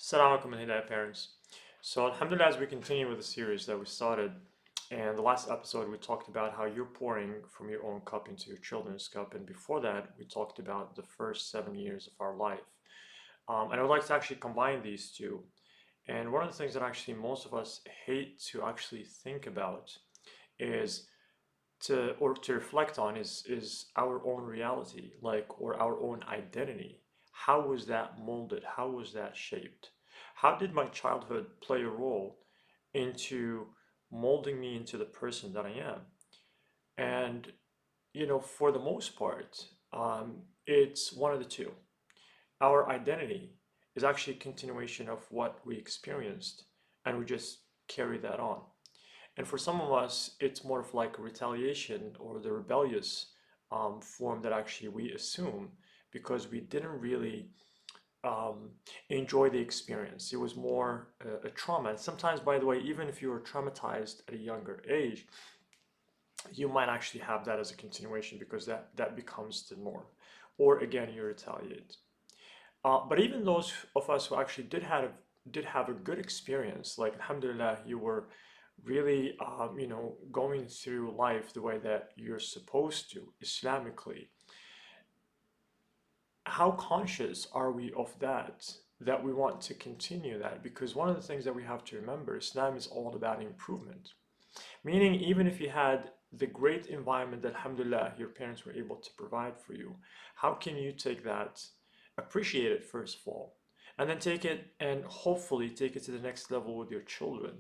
Assalamu alaikum and hidayah parents. So alhamdulillah, as we continue with the series that we started, and the last episode we talked about how you're pouring from your own cup into your children's cup, and before that we talked about the first 7 years of our life. And I would like to actually combine these two. And one of the things that actually most of us hate to actually think about is to reflect on is our own reality, like, or our own identity. How was that molded? How was that shaped? How did my childhood play a role into molding me into the person that I am? And for the most part, it's one of the two. Our identity is actually a continuation of what we experienced, and we just carry that on. And for some of us, it's more of like a retaliation or the rebellious form that actually we assume because we didn't really um, enjoy the experience. It was more a trauma. And sometimes, by the way, even if you were traumatized at a younger age, you might actually have that as a continuation because that becomes the norm. Or again, you retaliate. But even those of us who actually did have a good experience, like alhamdulillah, you were really going through life the way that you're supposed to Islamically. How conscious are we of that we want to continue that? Because one of the things that we have to remember, Islam is all about improvement. Meaning, even if you had the great environment that alhamdulillah your parents were able to provide for you, how can you take that, appreciate it first of all, and then take it and hopefully take it to the next level with your children,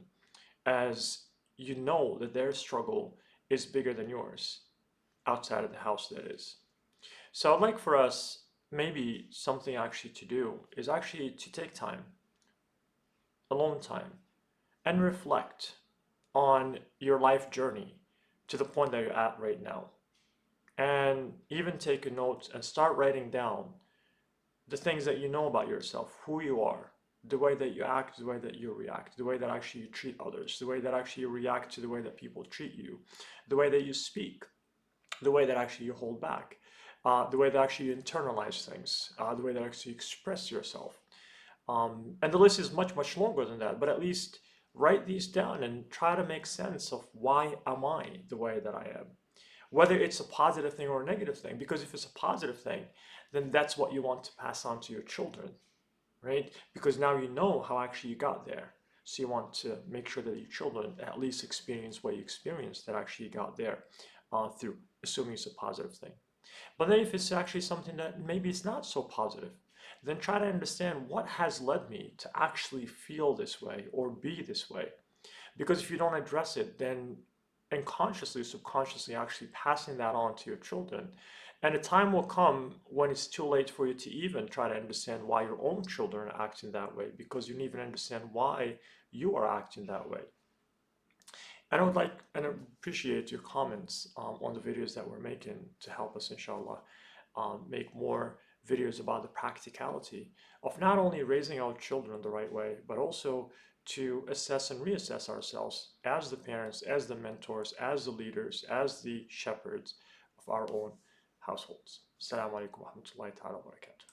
as you know that their struggle is bigger than yours outside of the house, that is. So I'd like for us, maybe something actually to do is actually to take time, alone time, and reflect on your life journey to the point that you're at right now. And even take a note and start writing down the things that you know about yourself, who you are, the way that you act, the way that you react, the way that actually you treat others, the way that actually you react to the way that people treat you, the way that you speak, the way that actually you hold back, the way that actually you internalize things, the way that actually you express yourself. And the list is much, much longer than that, but at least write these down and try to make sense of why am I the way that I am, whether it's a positive thing or a negative thing. Because if it's a positive thing, then that's what you want to pass on to your children, right? Because now you know how actually you got there. So you want to make sure that your children at least experience what you experienced that actually you got there through, assuming it's a positive thing. But then if it's actually something that maybe it's not so positive, then try to understand what has led me to actually feel this way or be this way. Because if you don't address it, then unconsciously, subconsciously actually passing that on to your children. And a time will come when it's too late for you to even try to understand why your own children are acting that way, because you don't even understand why you are acting that way. And I would like and appreciate your comments on the videos that we're making to help us, inshallah, make more videos about the practicality of not only raising our children the right way, but also to assess and reassess ourselves as the parents, as the mentors, as the leaders, as the shepherds of our own households. Assalamu alaikum wa rahmatullahi ta'ala wa barakatuh.